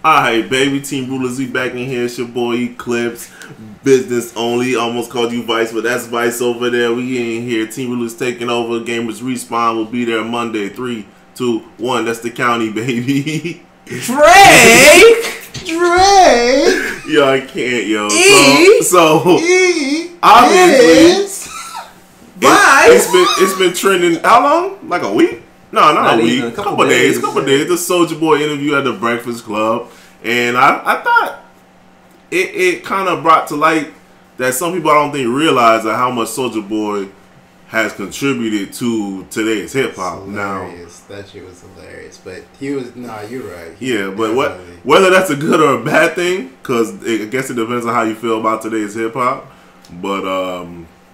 Alright, baby, Team Ruthless, we back in here. It's your boy Eclipse, business only. Almost called you Vice, but that's Vice over there. We in here. Team Ruthless taking over. Gamers Respawn will be there Monday. 3, 2, 1. That's the county, baby. Drake! Yo, I can't, yo. So obviously, Vice. it's been trending. How long? Like a week? No, not a week. A couple days. The Soulja Boy interview at the Breakfast Club. And I thought it kind of brought to light that some people I don't think realize how much Soulja Boy has contributed to today's hip hop. Now that shit was hilarious, but he was you're right. Yeah, but whether that's a good or a bad thing, because I guess it depends on how you feel about today's hip hop. But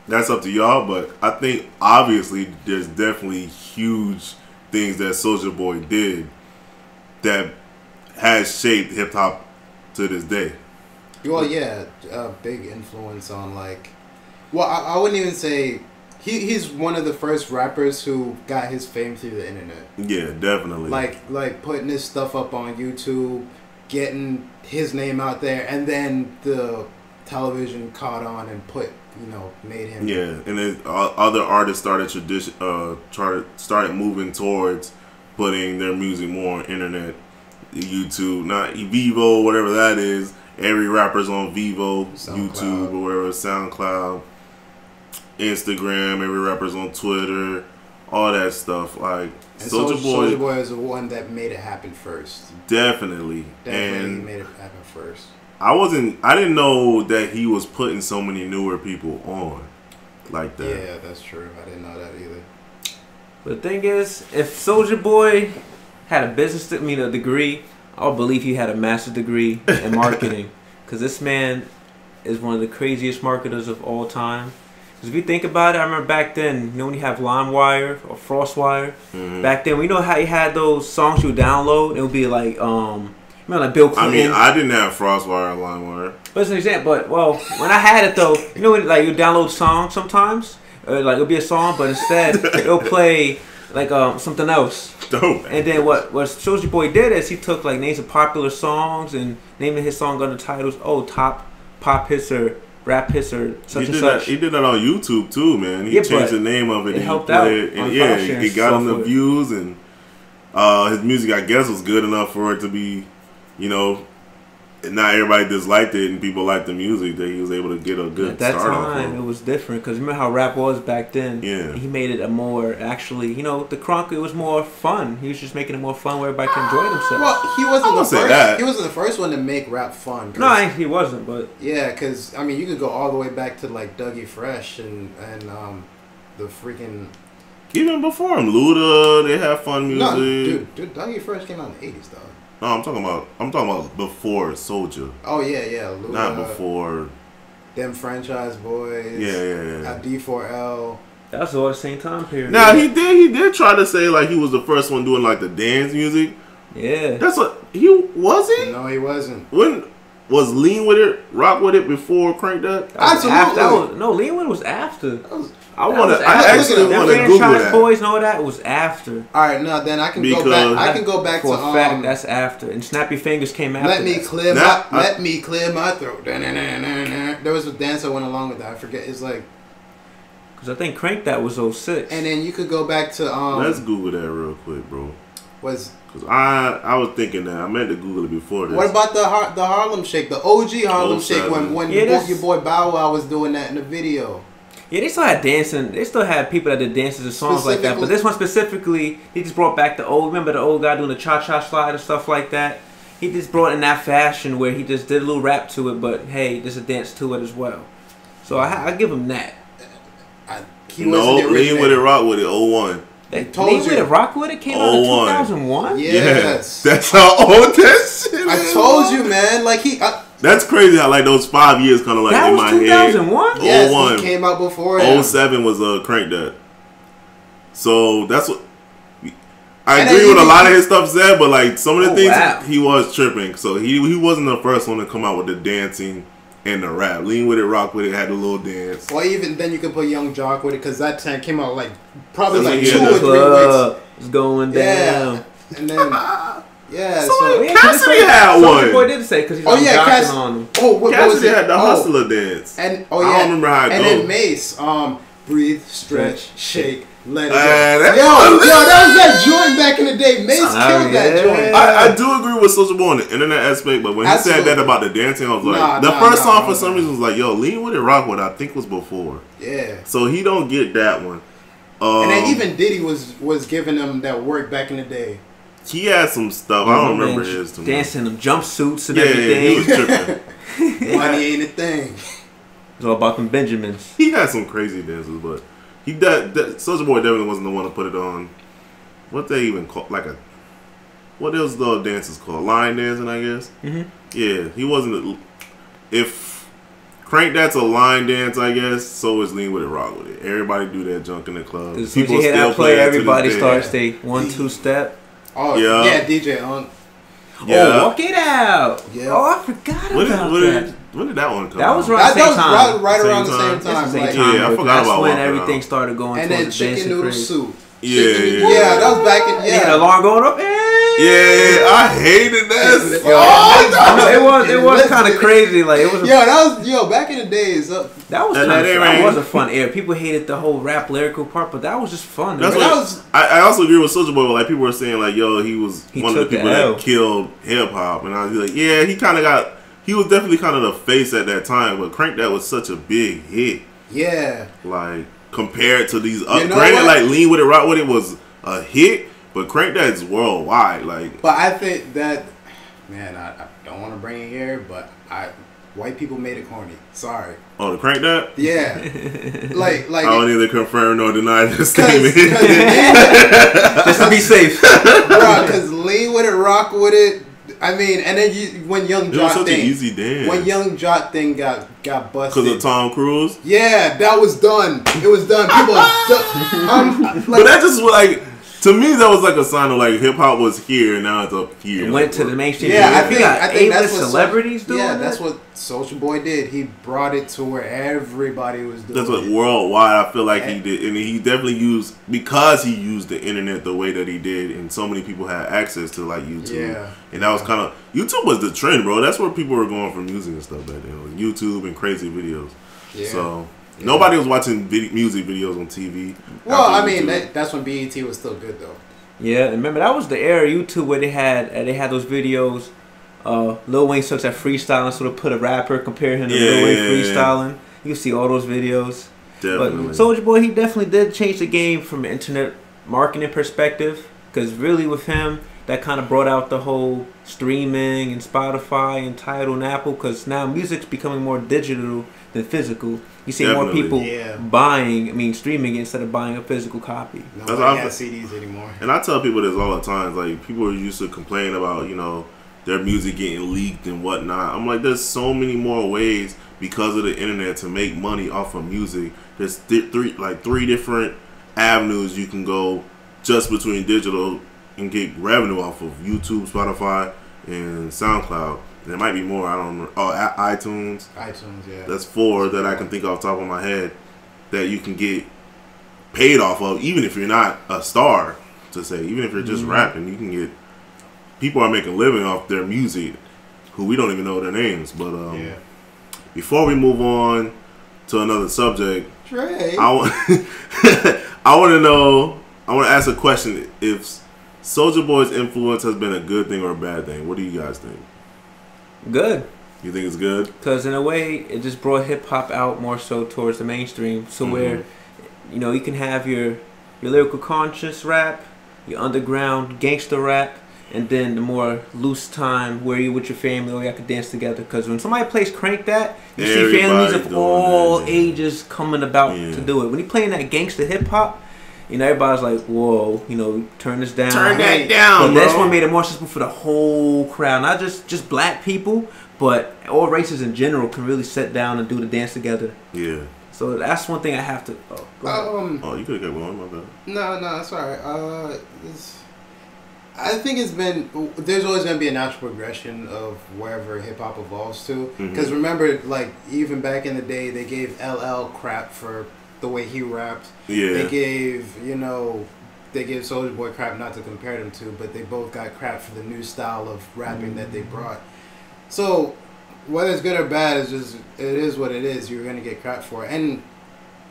that's up to y'all. But I think obviously there's definitely huge things that Soulja Boy did that has shaped hip hop to this day. Well, yeah, a big influence on I wouldn't even say he's one of the first rappers who got his fame through the internet. Yeah, definitely. Like putting his stuff up on YouTube, getting his name out there, and then the television caught on and made him. Yeah, and then other artists started started moving towards putting their music more on internet, YouTube, not Vivo, whatever that is. Every rapper's on Vivo, SoundCloud. YouTube, or wherever, SoundCloud, Instagram. Every rapper's on Twitter, all that stuff. Like Soulja Boy is the one that made it happen first. Definitely and made it happen first. I didn't know that he was putting so many newer people on like that. Yeah, that's true. I didn't know that either. But the thing is, if Soulja Boy had a degree, I'll believe he had a master's degree in marketing. Because this man is one of the craziest marketers of all time. Because if you think about it, I remember back then, when you have LimeWire or FrostWire, back then, we know how you had those songs you would download. It would be like, like Bill Clinton. I mean, I didn't have FrostWire or LimeWire. But it's an example. But, when I had it, though, when you download songs sometimes, it'll be a song, but instead, it'll play something else. Dope. And then what Soulja Boy did is he took names of popular songs and naming his song under titles. Oh, top pop hits or rap his or such and such. He did that on YouTube too, man. He changed the name of it. It helped out. And yeah, it got him the views, and his music, I guess, was good enough for it to be, not everybody disliked it, and people liked the music. That he was able to get a good start off. At that time, it was different because remember how rap was back then. Yeah, he made it a more the crunk. It was more fun. He was just making it more fun where everybody can enjoy themselves. Well, he wasn't the first. He wasn't the first one to make rap fun. No, he wasn't. But yeah, because you could go all the way back to Dougie Fresh and the freaking. Even before him, Luda, they have fun music. No, dude, Dougie Fresh came out in the 80s, though. No, I'm talking about before Soulja. Oh yeah, Luda, not before. Them Franchise Boys. Yeah. D4L. That's all the same time period. Now he did try to say he was the first one doing the dance music. Yeah. That's what he was. He? No, he wasn't. When was Lean With It, Rock With It before Crank That? Absolutely. No, Lean With It was after. I actually want to Google that. Boys and all that was after. All right, now then I can go back. I can go back for to a fact that's after. And Snappy Fingers came after. Let me clear my throat. There was a dance that went along with that. I forget. It's because I think Crank That was 06. And then you could go back to Let's Google that real quick, bro. Because I was thinking that I meant to Google it before this. What about the Harlem Shake, the OG Harlem Shake when your boy Bow Wow was doing that in the video? Yeah, they still had dancing. They still had people that did dances and songs like that. But this one specifically, he just brought back remember the old guy doing the cha-cha slide and stuff like that? He just brought it in that fashion where he just did a little rap to it, but hey, there's a dance to it as well. So I give him that. Lean With It, Rock With It, 01. Lean With It, Rock With It came out in 2001? Yes. That's how old that shit is. I told you, man. That's crazy how those 5 years kind of in my head. That was 2001? Yes, 01. He came out before him. 07 was Crank That. So that's what I agree with a lot of his stuff said, but some of the things he was tripping. So he wasn't the first one to come out with the dancing and the rap. Lean With It, Rock With It had a little dance. Well, even then you can put Young Jock with it because that time came out probably 2 or 3 weeks. It's going down. And then. Yeah, so Cassidy had Soulja Boy one. did say because he's Cassidy on him. Oh, what was Cassidy it? had the hustler dance. And I don't remember how it and goes. then Mace, breathe, stretch, shake, let it go. That That was that joint back in the day. Mace killed that joint. I do agree with Soulja Boy on the internet aspect, but when he said that about the dancing, I was like, the first song for some reason was like, yo, Lean With It, Rock With It, I think was before. Yeah. So he don't get that one. And then even Diddy was giving him that work back in the day. He had some stuff. I don't remember his too much. Dancing them jumpsuits and everything. Yeah, he was tripping. Money ain't a thing. It's all about them Benjamins. He had some crazy dances, but Soulja Boy definitely wasn't the one to put it on. What they even call what else the dances called? Line dancing, I guess. Mm-hmm. Yeah, he wasn't. If Crank That's a line dance, I guess. So is Lean With It, Rock With It. Everybody do that junk in the club. As soon as you hear that play, everybody starts they 1-2 step. Oh yeah, DJ on. Yeah. Oh, walk it out. Yeah. Oh, I forgot about that. When did that one come? That was out? right around the same time. Yeah, I forgot about when everything started going. And then chicken noodle soup. Yeah, that was back in. Yeah, the alarm going up. Yeah, I hated that. It was kind of crazy. Like it was. That was back in the days. That was a fun era. People hated the whole rap lyrical part, but that was just fun. I also agree with Soulja Boy. Like people were saying, like, yo, he was one of the people that killed hip hop, and I was like, yeah, he was definitely kind of the face at that time. But Crank That was such a big hit. Yeah, like compared to these other, granted, like Lean With It, Rock With It was a hit, but Crank That's worldwide. Like, but I think that, man, I don't want to bring it here, but white people made it corny. Sorry. Oh, the Crank That? Yeah. like I don't either confirm nor deny this statement. Just to be safe. Bro, because Lean With It, Rock With It. I mean, and then when Young Jock thing, easy dance. When Young Jock thing got busted because of Tom Cruise. Yeah, that was done. It was done. People, but that just like. To me, that was like a sign of like hip hop was here and now it's up here. It went to the mainstream. Yeah, I think that's what celebrities doing. Yeah, that's what Soulja Boy did. He brought it to where everybody was doing. That's what worldwide I feel like he did, and he definitely used because he used the internet the way that he did, and so many people had access to like YouTube. Yeah, and that was kind of YouTube was the trend, bro. That's where people were going for music and stuff back then, like YouTube and crazy videos. Yeah. So. Yeah. Nobody was watching music videos on TV. Well, I mean, that's when BET was still good, though. Yeah, and remember that was the era of YouTube where they had those videos. Lil Wayne sucks at freestyling, so to put a rapper compare him to Lil Wayne freestyling. You see all those videos. Definitely. But Soulja Boy, he definitely did change the game from an internet marketing perspective. Because really, with him, that kind of brought out the whole streaming and Spotify and Tidal and Apple. Because now music's becoming more digital than physical. You see more people streaming instead of buying a physical copy. Nobody has CDs anymore. And I tell people this all the time. Like, people are used to complain about, their music getting leaked and whatnot. I'm like, there's so many more ways because of the internet to make money off of music. There's three different avenues you can go just between digital and get revenue off of YouTube, Spotify, and SoundCloud. There might be more. I don't know. Oh, iTunes. iTunes, yeah. That's 4 that I can think off the top of my head that you can get paid off of, even if you're not a star, to say. Even if you're just rapping, you can get... People are making a living off their music who we don't even know their names. But before we move on to another subject, Trey. I want to know... I want to ask a question. If Soulja Boy's influence has been a good thing or a bad thing, what do you guys think? Good. You think it's good? Because in a way, it just brought hip hop out more so towards the mainstream. So where, you can have your lyrical conscious rap, your underground gangster rap, and then the more loose time where you with your family or y'all can dance together. Because when somebody plays Crank That, you see families of all ages coming about to do it. When you playing that gangster hip hop, everybody's like, whoa, turn this down. Turn that down, But that's what made it more accessible for the whole crowd. Not just black people, but all races in general can really sit down and do the dance together. Yeah. So that's one thing I have to... you could have got one, my bad. No, it's alright. I think there's always going to be a natural progression of wherever hip-hop evolves to. Because remember, like, even back in the day, they gave LL crap for... the way he rapped. Yeah. They gave, they give Soulja Boy crap not to compare them to, but they both got crap for the new style of rapping that they brought. So whether it's good or bad, it is what it is. You're gonna get crap for it. And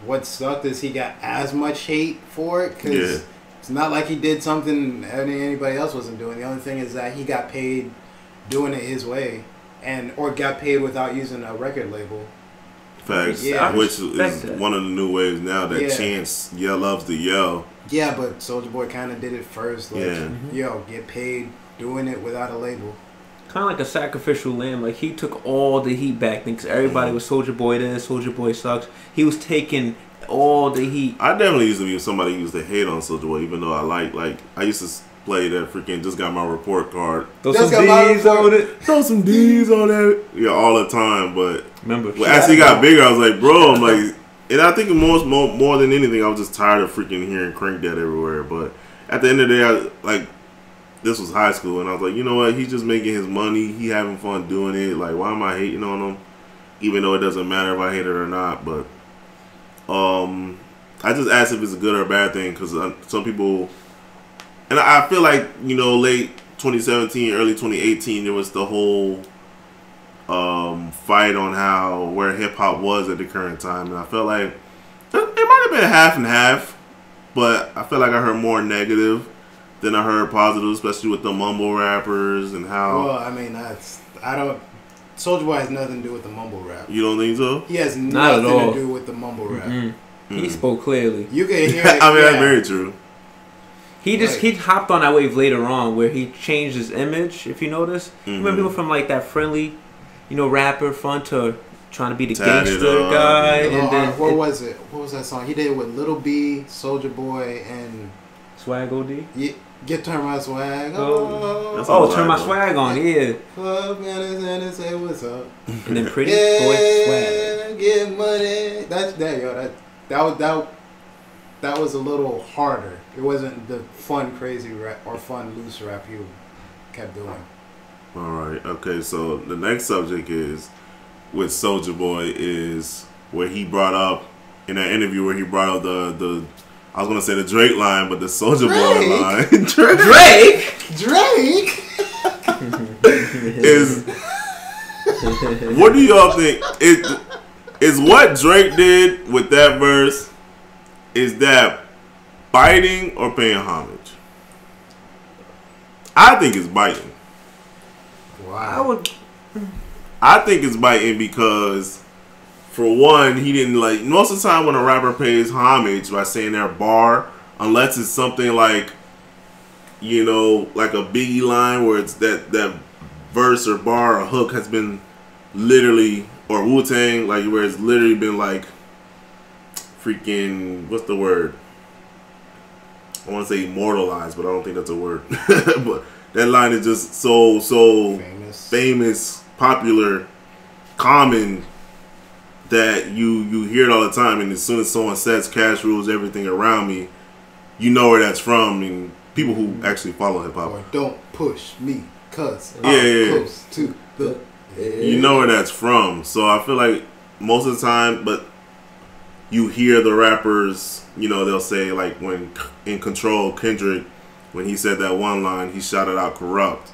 what sucked is he got as much hate for it because it's not like he did something anybody else wasn't doing. The only thing is that he got paid doing it his way, or got paid without using a record label. Facts, which is one of the new waves now. That Chance loves to yell. Yeah, but Soulja Boy kind of did it first. Like, yo, get paid doing it without a label. Kind of like a sacrificial lamb. Like, he took all the heat back because everybody was Soulja Boy this, Soulja Boy sucks. He was taking all the heat. I definitely used to be somebody who used to hate on Soulja Boy, even though I used to play that freaking just got my report card. Throw some D's on it. Throw some D's on it. Yeah, all the time. But remember, as he got bigger, I was like, bro, I'm like, and I think more than anything, I was just tired of freaking hearing Crank That everywhere. But at the end of the day, this was high school, and I was like, you know what? He's just making his money. He having fun doing it. Like, why am I hating on him? Even though it doesn't matter if I hate it or not. But I just asked if it's a good or a bad thing because some people, and I feel like, late 2017, early 2018, there was the whole fight on where hip hop was at the current time, and I felt like it might have been half and half, but I feel like I heard more negative than I heard positive, especially with the mumble rappers and how. Well, I mean, Soulja Boy has nothing to do with the mumble rap. You don't think so? He has nothing to do with the mumble rap. He spoke clearly. You can hear it. I mean, that's very true. He hopped on that wave later on where he changed his image. If you notice, remember people from like that friendly, rapper fun to trying to be the gangster guy. And then what was it? What was that song? He did it with Lil B, Soulja Boy, and Swag OD. Yeah, turn my swag. Turn my swag on. Yeah. Club man and say what's up. And then Pretty Boy Swag. Get money. That was a little harder. It wasn't the fun, crazy rap or fun, loose rap you kept doing. All right. Okay. So the next subject is with Soulja Boy is where he brought up in that interview where he brought up the I was gonna say the Drake line, but the Soulja Boy line. Drake is. What do y'all think? Is what Drake did with that verse? Is that biting or paying homage? I think it's biting. Wow. I think it's biting because, for one, he didn't most of the time when a rapper pays homage by saying their bar, unless it's something like, like a Biggie line where it's that verse or bar or hook has been literally, or Wu-Tang, where it's literally been freaking, what's the word? I want to say immortalized, but I don't think that's a word. But that line is just so famous, popular, common, that you hear it all the time, and as soon as someone says cash rules everything around me, you know where that's from. And people who actually follow hip hop. Or don't push me, cause I'm close to the. You know where that's from. So I feel like most of the time, but you hear the rappers, they'll say when in Control, Kendrick, when he said that one line, he shouted out corrupt,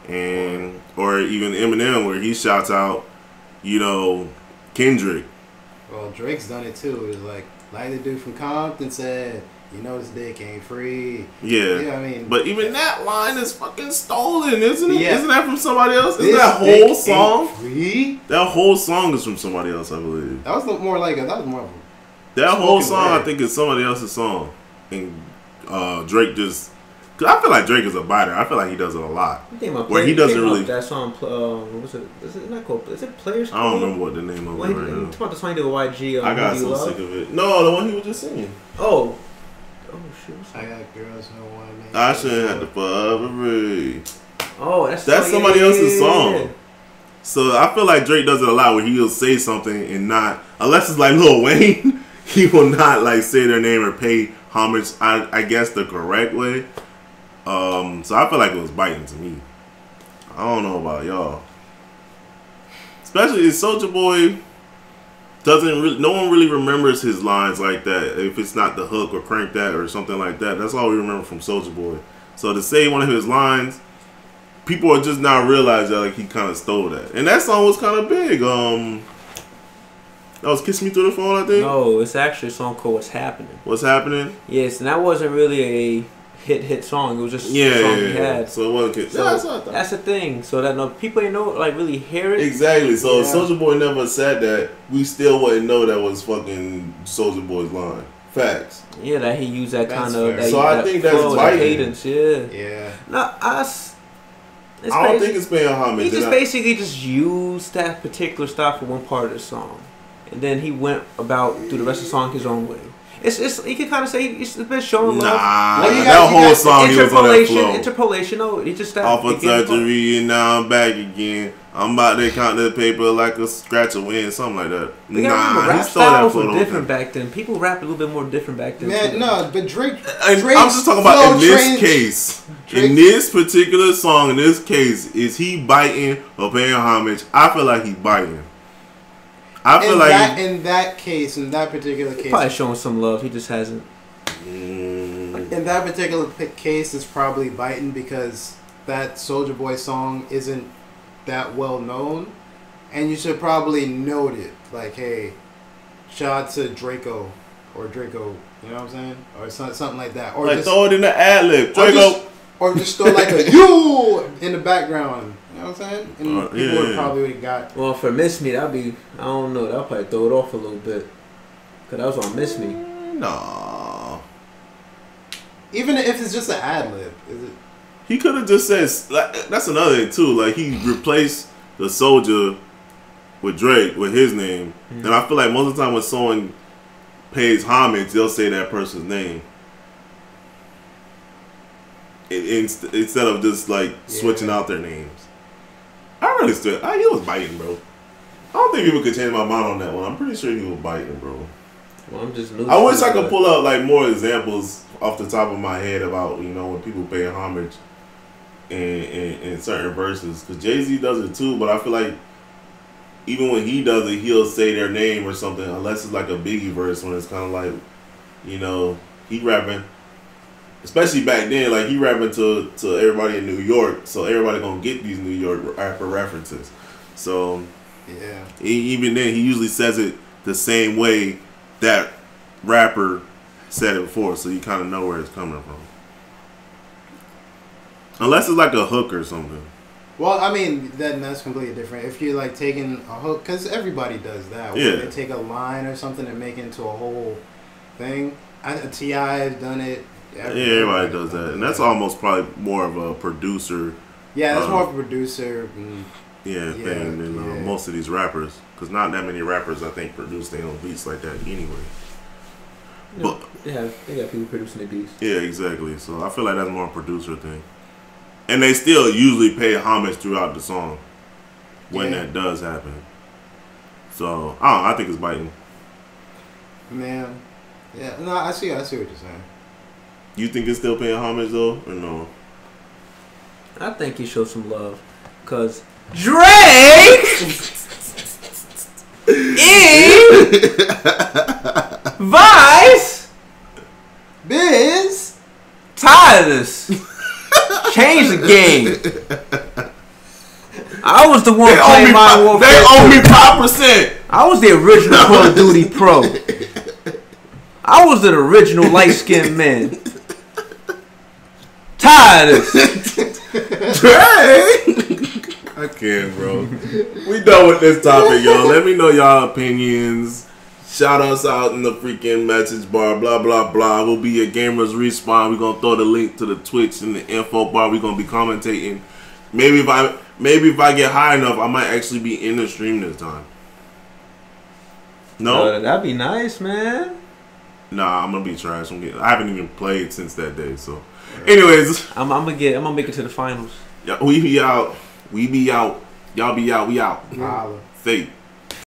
and or even Eminem where he shouts out, Kendrick. Well, Drake's done it too. It's like the dude from Compton said, this dick ain't free. Yeah, I mean, but even that line is fucking stolen, isn't it? Yeah. Isn't that from somebody else? Isn't that whole song? Free? That whole song is from somebody else, I believe. That was more of a. That whole song, I think, is somebody else's song, and Drake just. Cause I feel like Drake is a biter. I feel like he does it a lot. Where he doesn't really. That song, what's it? Is it not called? Is it Players? I don't remember what the name of it right now. It's about the song he did with YG. I got so sick of it. No, the one he was just singing. Oh shit! I got girls who want to make. I shouldn't have to forever be. Oh, that's somebody else's song. So I feel like Drake does it a lot where he'll say something and not, unless it's like Lil Wayne, he will not say their name or pay homage. I guess the correct way. So I feel like it was biting to me. I don't know about y'all. Especially Soulja Boy. no one really remembers his lines like that. If it's not the hook or crank that or something like that, that's all we remember from Soulja Boy. So to say one of his lines, people are just now realize that like he kind of stole that, and that song was kind of big. That was "Kiss Me Through the Phone," I think. No, it's actually a song called "What's Happening." What's happening? Yes, and that wasn't really a hit song. It was just a song he had. So it wasn't. So that's the thing. So that people ain't know like really hear it. Exactly. So if Soulja Boy never said that, we still wouldn't know that was fucking Soulja Boy's line. Facts. Yeah, that he used that kind of. So I think that's biting. Cadence. Yeah. Yeah. No, I don't think it's paying homage. He just basically just used that particular style for one part of the song, and then he went about through the rest of the song his own way. It's you can kind of say it's been showing love. That whole song he was on that flow. Interpolation. No, he just off of surgery and now I'm back again. I'm about to count the paper like a scratch of wind, something like that. Rap styles were different back then. People rapped a little bit more different back then. Man, no, but Drake. I'm just talking about in this case. In this particular song, in this case, is he biting or paying homage? I feel like he's biting. I feel like in that case, in that particular case, probably showing some love. He just hasn't. In that particular case, it's probably biting because that Soulja Boy song isn't that well known, and you should probably note it. Like, hey, shout out to Draco or Draco. You know what I'm saying? Or something like that. Or like just, throw it in the ad-lib. Draco. Or just throw like a you in the background. You know what I'm saying? And people would probably got. Well, for Miss Me, that'd be, I don't know, that'll probably throw it off a little bit. Because that was on Miss Me. No. Even if it's just an ad lib, is it? He could have just said, like, that's another thing too. Like, he replaced the Soulja with Drake with his name. And I feel like most of the time when someone pays homage, they'll say that person's name. Instead of just like switching out their names. I really stood. He was biting, bro. I don't think people could change my mind on that one. I'm pretty sure he was biting, bro. Well, I'm just. I wish I could pull out like more examples off the top of my head about when people pay homage in certain verses, because Jay-Z does it too. But I feel like even when he does it, he'll say their name or something, unless it's like a Biggie verse when it's kind of like, he rapping. Especially back then, like he rapping to everybody in New York, so everybody gonna get these New York rapper references. So yeah, even then, he usually says it the same way that rapper said it before, so you kind of know where it's coming from. Unless it's like a hook or something. Well, I mean, that's completely different. If you're like taking a hook, because everybody does that. Yeah. Where they take a line or something and make it into a whole thing. T.I. has done it. Everybody does that, and that's almost probably more of a producer. Yeah, that's more of a producer. Thing than most of these rappers, because not that many rappers I think produce their own beats like that anyway. But they got people producing their beats. Yeah, exactly. So I feel like that's more a producer thing, and they still usually pay homage throughout the song when that does happen. So I think it's biting. Man, yeah, no, I see what you're saying. You think it's still paying homage though, or no? I think he showed some love, cause Drake in Vice Biz tired of this. Change the game. I was the one playing Modern Warfare. They owe me 5%. I was the original Call of Duty pro. I was the original light-skinned man. Tired of this. I can't, bro. We done with this topic, y'all. Let me know y'all opinions. Shout us out in the freaking message bar. Blah, blah, blah. We'll be at Gamers Respawn. We're going to throw the link to the Twitch in the info bar. We're going to be commentating. Maybe if I get high enough, I might actually be in the stream this time. No? That'd be nice, man. Nah, I'm going to be trash. I haven't even played since that day, so... Anyways, I'm gonna make it to the finals. Yeah, we be out. We be out. Y'all be out. We out. Holla. Fate.